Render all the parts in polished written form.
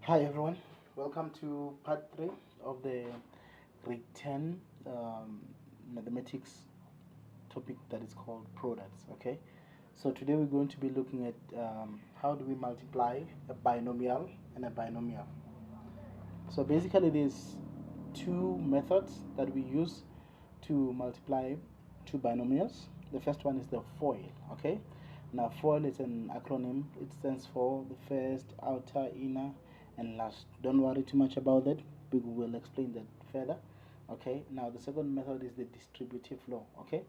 Hi everyone, welcome to part 3 of the grade 10 mathematics topic that is called products. Okay, so today we're going to be looking at how do we multiply a binomial and a binomial. So basically there's two methods that we use to multiply two binomials. The first one is the FOIL. Okay, now FOIL is an acronym. It stands for the first, outer, inner, and last. Don't worry too much about that. We will explain that further. Okay, now the second method is the distributive law. Okay,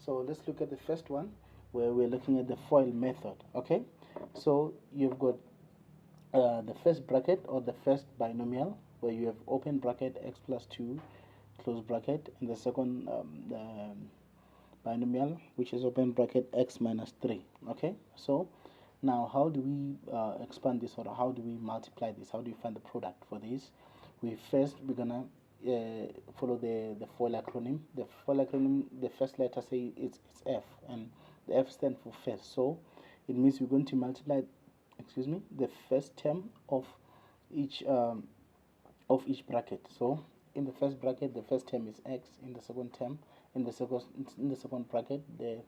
so let's look at the first one where we're looking at the FOIL method. Okay, so you've got the first bracket or the first binomial where you have open bracket x plus 2 close bracket, and the second binomial which is open bracket x minus 3. Okay, so now how do we expand this, or how do we multiply this? How do we find the product for this? We're gonna follow the FOIL acronym. The FOIL acronym, the first letter say it's F, and the F stands for first, so it means we're going to multiply the first term of each bracket. So in the first bracket the first term is x, in the second term in the second bracket the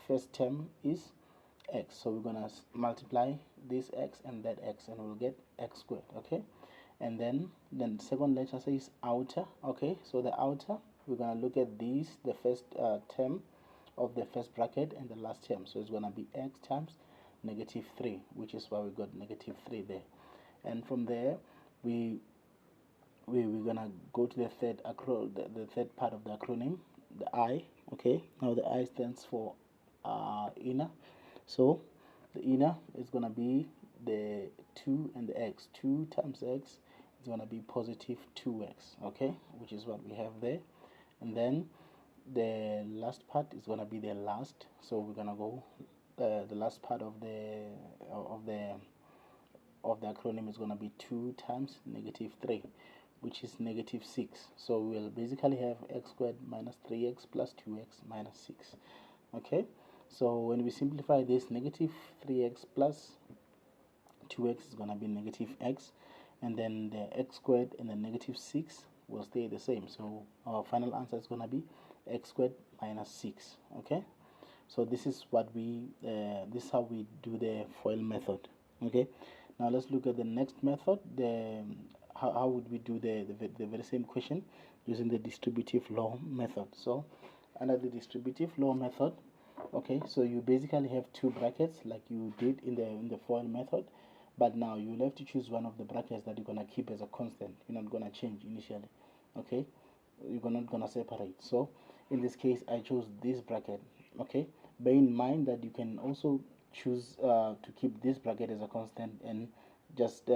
first term is x, so we're gonna multiply this x and that x, and we'll get x squared. Okay, and then the second letter says outer. Okay, so the outer, we're gonna look at these, the first term of the first bracket and the last term, so it's gonna be x times -3, which is why we got -3 there. And from there we're gonna go to the third part of the acronym, the I. Okay, now the I stands for inner, so the inner is gonna be the 2 and the x. 2 times x is gonna be positive 2x. Okay, which is what we have there. And then the last part is gonna be the last, so we're gonna go the last part of the acronym is going to be 2 times -3, which is -6. So we'll basically have x squared minus 3x plus 2x minus 6. Okay, so when we simplify this, -3x plus 2x is going to be -x, and then the x squared and the -6 will stay the same, so our final answer is going to be x squared minus 6. Okay, so this is what this is how we do the FOIL method. Okay, now let's look at the next method. How would we do the very same question using the distributive law method? So under the distributive law method, okay, so you basically have two brackets like you did in the FOIL method, but now you'll have to choose one of the brackets that you're gonna keep as a constant. You're not gonna change initially. Okay, you're not gonna separate. So in this case I chose this bracket. Okay, bear in mind that you can also choose to keep this bracket as a constant and just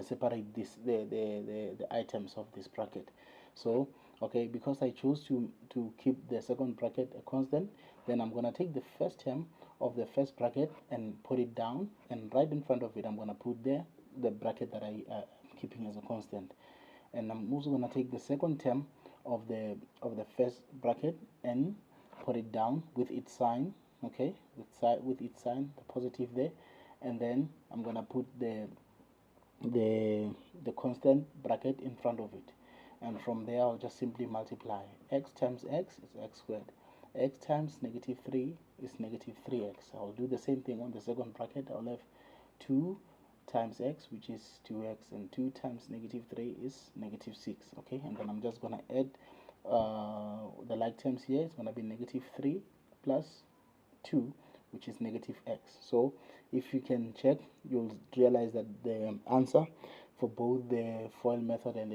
separate the items of this bracket. So okay, because I chose to keep the second bracket a constant, then I'm gonna take the first term of the first bracket and put it down, and right in front of it I'm gonna put the bracket that I keeping as a constant. And I'm also gonna take the second term of the first bracket and put it down with its sign. Okay, with its sign, the positive there, and then I'm gonna put the constant bracket in front of it, and from there I'll just simply multiply. X times x is x squared, x times -3 is -3x. I'll do the same thing on the second bracket. I'll have 2 times x, which is 2x, and 2 times -3 is -6. Okay, and then I'm just gonna add the like terms here. It's gonna be -3 plus 2, which is -x. So if you can check, you'll realize that the answer for both the FOIL method and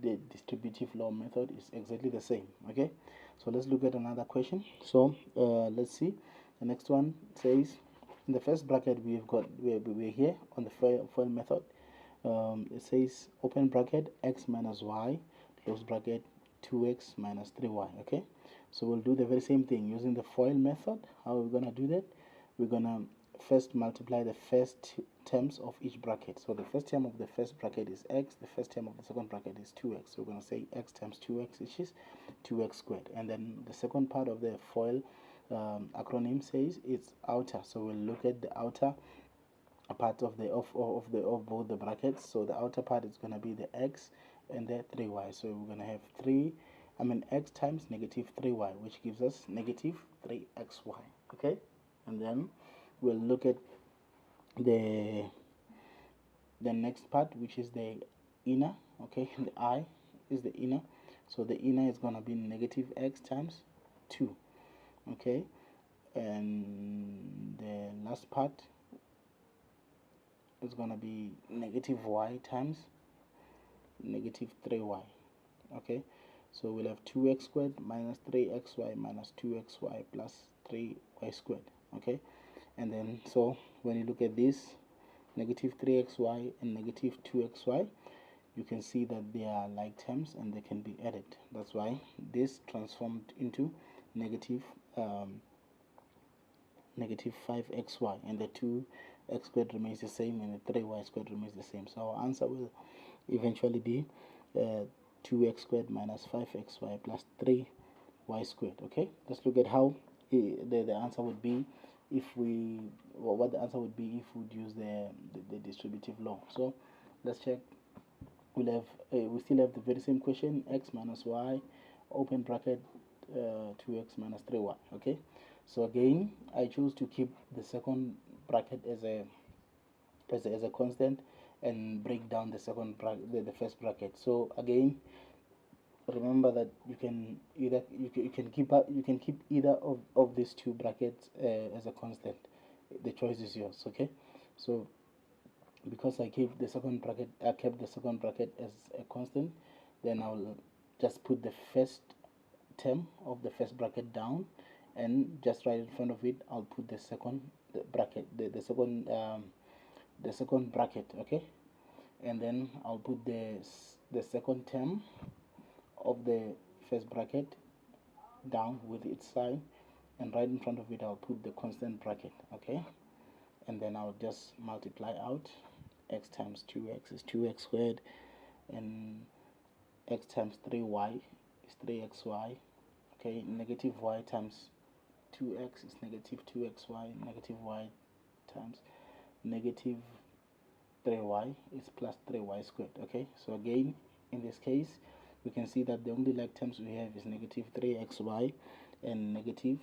the distributive law method is exactly the same. Okay, so let's look at another question. So let's see. The next one says, in the first bracket we're here on the FOIL method. It says open bracket x minus y close bracket 2x minus 3y. Okay, so we'll do the very same thing using the FOIL method. How are we gonna do that? We're gonna first multiply the first terms of each bracket. So the first term of the first bracket is x, the first term of the second bracket is 2x, so we're gonna say x times 2x, which is 2x squared. And then the second part of the FOIL acronym says it's outer, so we'll look at the outer a part of the of both the brackets. So the outer part is going to be the x and the 3y. So we're going to have x times negative 3y, which gives us negative 3xy. Okay, and then we'll look at the next part, which is the inner. Okay, the I is the inner, so the inner is going to be negative x times 2. Okay, and the last part is going to be negative y times negative 3y. Okay, so we'll have 2x squared minus 3xy minus 2xy plus 3y squared. Okay, and then so when you look at this negative 3xy and negative 2xy, you can see that they are like terms and they can be added. That's why this transformed into negative 5xy, and the 2x squared remains the same and the 3y squared remains the same. So our answer will eventually be 2x squared minus 5xy plus 3y squared. Okay, let's look at how the answer would be if we, what the answer would be if we would use the distributive law. So let's check. We'll have we still have the very same question: x minus y, open bracket, 2x minus 3y. Okay, so again I choose to keep the second bracket as a constant and break down the second bracket, the first bracket. So again, remember that you can keep either of these two brackets as a constant. The choice is yours. Okay, so because I kept the second bracket as a constant, then I'll just put the first term of the first bracket down, and just right in front of it I'll put the second bracket, the second bracket. Okay, and then I'll put the second term of the first bracket down with its sign, and right in front of it I'll put the constant bracket. Okay, and then I'll just multiply out. X times 2x is 2x squared, and x times 3y is 3xy. Okay, negative y times 2x is negative 2xy, negative y times negative 3y is plus 3y squared. Okay, so again in this case we can see that the only like terms we have is negative 3xy and negative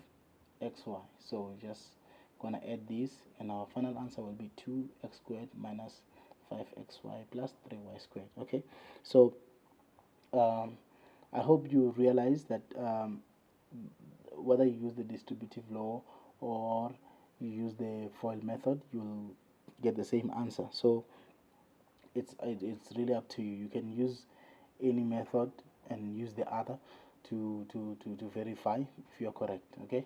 xy. So we're just gonna add these, and our final answer will be 2x squared minus 5xy plus 3y squared. Okay, so I hope you realize that whether you use the distributive law or you use the FOIL method, you'll get the same answer. So it's really up to you. You can use any method and use the other to verify if you're correct. Okay,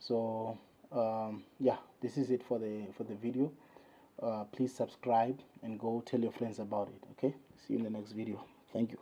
so yeah, this is it for the video. Please subscribe and go tell your friends about it. Okay, see you in the next video. Thank you.